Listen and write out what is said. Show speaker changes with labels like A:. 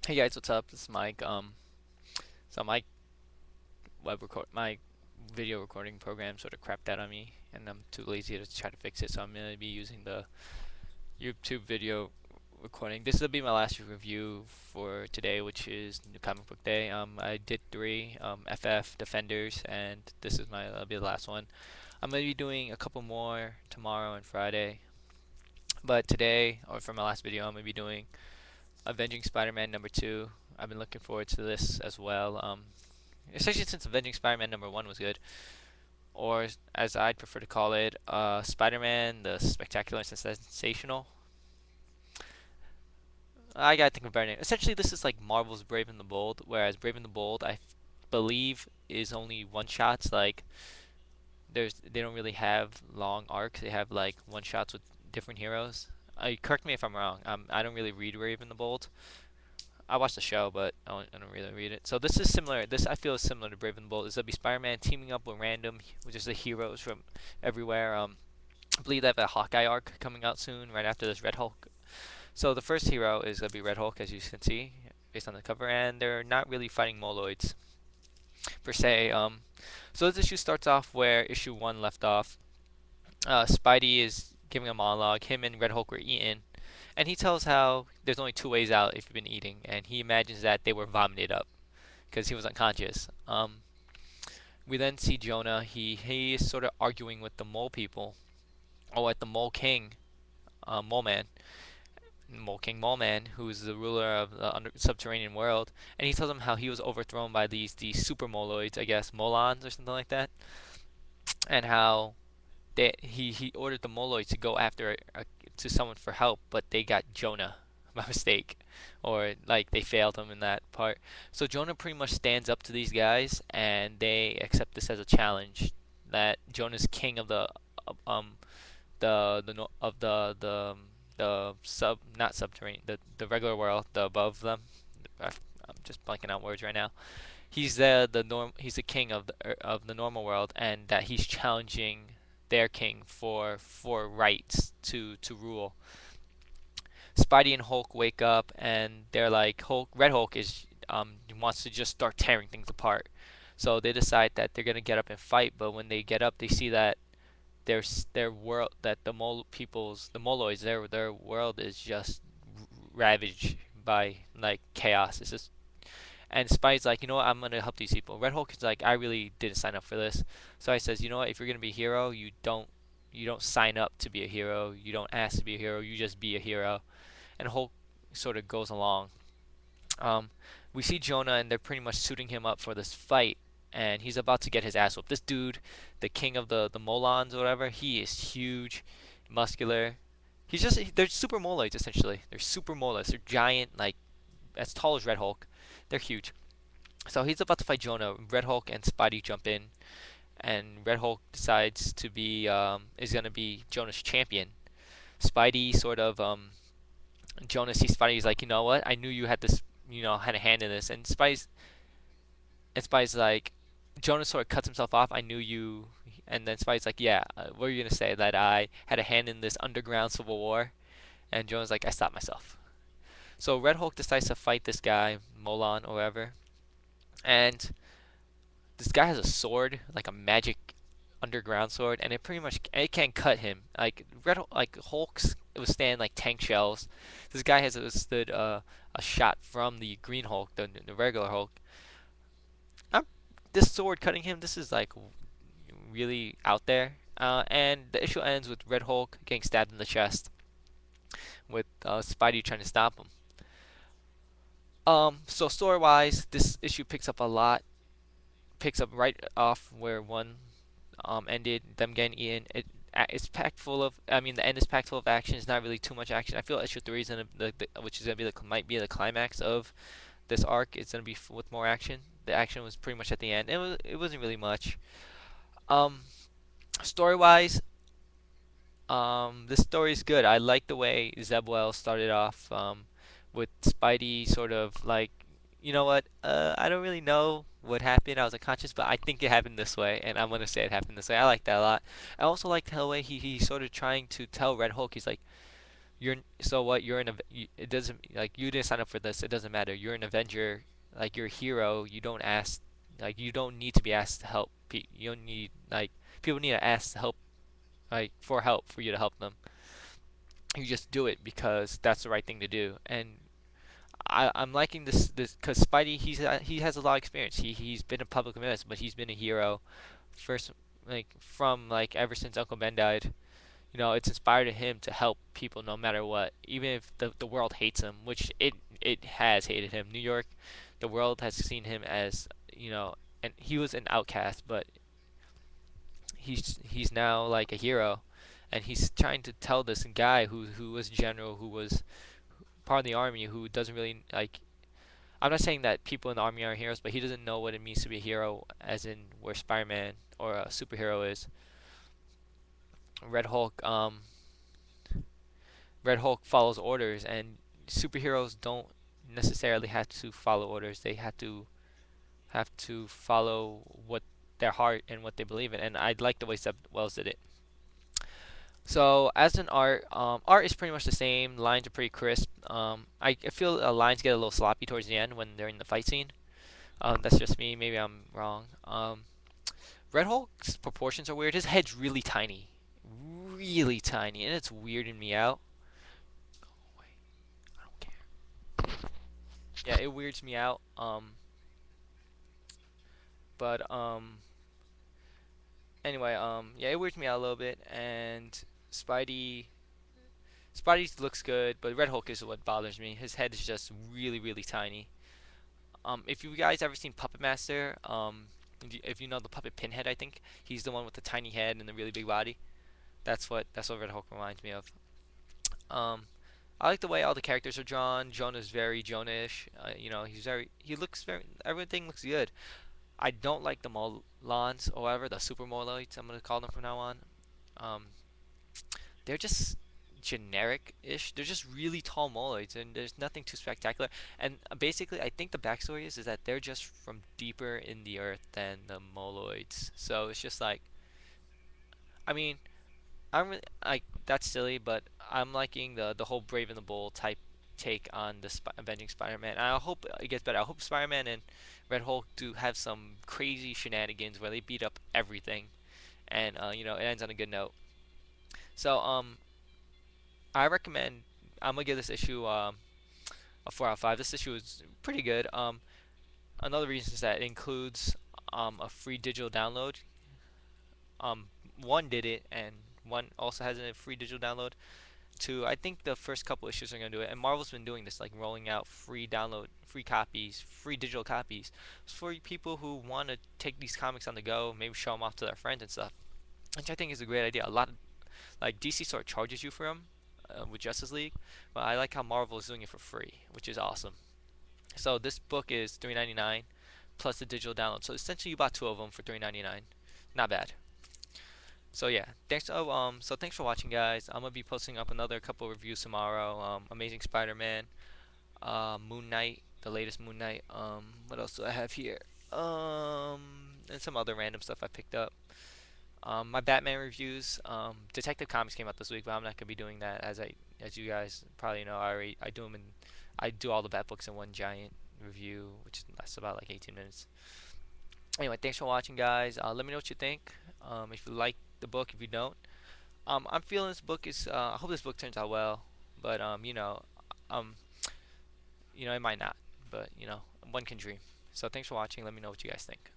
A: Hey guys, what's up? This is Mike. So my video recording program sort of crapped out on me, and I'm too lazy to try to fix it. So I'm gonna be using the YouTube video recording. This will be my last review for today, which is the comic book day. I did three FF Defenders, and this is that'll be the last one. I'm gonna be doing a couple more tomorrow and Friday, but today, or for my last video, I'm gonna be doing Avenging Spider-Man #2. I've been looking forward to this as well. Especially since Avenging Spider-Man #1 was good, or as I'd prefer to call it, Spider-Man the Spectacular and Sensational. I gotta think of a better name. Essentially, this is like Marvel's Brave and the Bold, whereas Brave and the Bold, I believe, is only one shots. Like they don't really have long arcs. They have like one shots with different heroes. Correct me if I'm wrong. I don't really read Brave and the Bold. I watched the show, but I don't really read it. So this is similar. This I feel is similar to Brave and the Bold. This will be Spider-Man teaming up with random, which is the heroes from everywhere. I believe they have a Hawkeye arc coming out soon, right after this Red Hulk. So the first hero is gonna be Red Hulk, as you can see, based on the cover, and they're not really fighting Moloids per se. So this issue starts off where issue one left off. Spidey is giving a monologue. Him and Red Hulk were eating, and he tells how there's only two ways out if you've been eating, and he imagines that they were vomited up because he was unconscious. We then see Jonah. He is sort of arguing with the mole people, or with the mole king, mole man, mole king, mole man, who's the ruler of the subterranean world, and he tells him how he was overthrown by these super moloids, I guess, molons or something like that, and how he ordered the moloids to go after to someone for help, but they got Jonah by mistake, or like they failed him in that part. So Jonah pretty much stands up to these guys, and they accept this as a challenge. That Jonah's king of um the no- of the sub not subterranean the regular world, the above them. I'm just blanking out words right now. He's the king of the normal world, and that he's challenging their king for rights to rule. Spidey and Hulk wake up, and they're like, Red Hulk is wants to just start tearing things apart. So they decide that they're gonna get up and fight, but when they get up, they see that their world, that the Moloids, their world is just ravaged by like chaos. It's just, and Spidey's like, you know what, I'm gonna help these people. Red Hulk is like, I really didn't sign up for this. So he says, you know what, if you're gonna be a hero, you don't sign up to be a hero. You don't ask to be a hero. You just be a hero. And Hulk sort of goes along. Um, we see Jonah, and they're pretty much suiting him up for this fight, and he's about to get his ass whooped. This dude, the king of the Molons or whatever, he is huge, muscular. They're super moloids essentially. They're super moloids. They're giant, like as tall as Red Hulk. They're huge. So he's about to fight Jonah. Red Hulk and Spidey jump in, and Red Hulk decides to be is gonna be Jonah's champion. Spidey sort of Jonah sees Spidey. He's like, you know what? I knew you had this, had a hand in this. And Spidey's like, Jonah sort of cuts himself off. I knew you. And then Spidey's like, yeah, what are you gonna say, that I had a hand in this underground civil war? And Jonah's like, I stopped myself. So Red Hulk decides to fight this guy, Molon or whatever. And this guy has a sword, like a magic underground sword, and it can't cut him. Like Hulk's withstand like tank shells. This guy has withstood a shot from the Green Hulk, the regular Hulk. I'm, this sword cutting him. This is like really out there. And the issue ends with Red Hulk getting stabbed in the chest, with Spidey trying to stop him. So story-wise, this issue picks up right off where one ended, them getting eaten. It's packed full of. I mean, the end is packed full of action. It's not really too much action. I feel issue three is which is gonna be might be the climax of this arc. It's gonna be with more action. The action was pretty much at the end. It wasn't really much. Um, Story wise, this story is good. I like the way Zebwell started off. With Spidey sort of like, you know what? I don't really know what happened. I was unconscious, but I think it happened this way, and I'm gonna say it happened this way. I like that a lot. I also liked how the way he sort of trying to tell Red Hulk. He's like, You're so what? You're an it doesn't like you didn't sign up for this. It doesn't matter. You're an Avenger. Like you're a hero. You don't ask. Like you don't need to be asked to help. You don't need like people need to ask to help like for help for you to help them. You just do it because that's the right thing to do. And I'm liking this because Spidey he has a lot of experience. He's been a public menace, but he's been a hero first like from like ever since Uncle Ben died. You know, it's inspired him to help people no matter what, even if the world hates him, which it has hated him. New York, the world has seen him as and he was an outcast, but he's now like a hero, and he's trying to tell this guy who was general, who was part of the army, who doesn't really like. I'm not saying that people in the army are heroes, but he doesn't know what it means to be a hero, as in where Spider-Man or a superhero is. Red Hulk, Red Hulk follows orders, and superheroes don't necessarily have to follow orders. They have to follow what their heart and what they believe in. And I like the way Seb Wells did it. So as an art is pretty much the same. Lines are pretty crisp. I feel lines get a little sloppy towards the end when they're in the fight scene. That's just me. Maybe I'm wrong. Red Hulk's proportions are weird. His head's really tiny, and it's weirding me out. Wait, I don't care. Yeah, it weirds me out. But anyway, yeah, it weirds me out a little bit. And Spidey, Spidey looks good, but Red Hulk is what bothers me. His head is just really tiny. If you guys ever seen Puppet Master, if you know the puppet Pinhead, I think he's the one with the tiny head and the really big body. That's what Red Hulk reminds me of. Um, I like the way all the characters are drawn. Jonah's very Jonah-ish. He looks very, everything looks good. I don't like the Molons, however, the super Moloids, I'm gonna call them from now on. Um, they're just generic-ish. They're just really tall Moloids, and there's nothing too spectacular. And basically, I think the backstory is that they're just from deeper in the earth than the Moloids. So it's just like, I mean, I'm really, like that's silly, but I'm liking the whole Brave and the Bold type take on the Avenging Spider-Man. And I hope it gets better. I hope Spider-Man and Red Hulk do have some crazy shenanigans where they beat up everything, and it ends on a good note. So I recommend. I'm gonna give this issue a 4 out of 5. This issue is pretty good. Another reason is that it includes a free digital download. Um, one did it, and one also has a free digital download. Two, I think the first couple issues are gonna do it, and Marvel's been doing this, like rolling out free download, free copies, free digital copies for people who want to take these comics on the go, maybe show them off to their friends and stuff, which I think is a great idea. A lot of like DC sort of charges you for them with Justice League, but I like how Marvel is doing it for free, which is awesome. So this book is $3.99 plus the digital download. So essentially, you bought two of them for $3.99. Not bad. So yeah, thanks for watching, guys. I'm gonna be posting up another couple reviews tomorrow. Amazing Spider-Man, Moon Knight, the latest Moon Knight. What else do I have here? And some other random stuff I picked up. My Batman reviews. Detective Comics came out this week, but I'm not gonna be doing that as you guys probably know. I do them in I do all the Bat books in one giant review, which lasts about like 18 minutes. Anyway, thanks for watching, guys. Let me know what you think. If you like the book, if you don't, I'm feeling this book is. I hope this book turns out well, but um, it might not. But one can dream. So thanks for watching. Let me know what you guys think.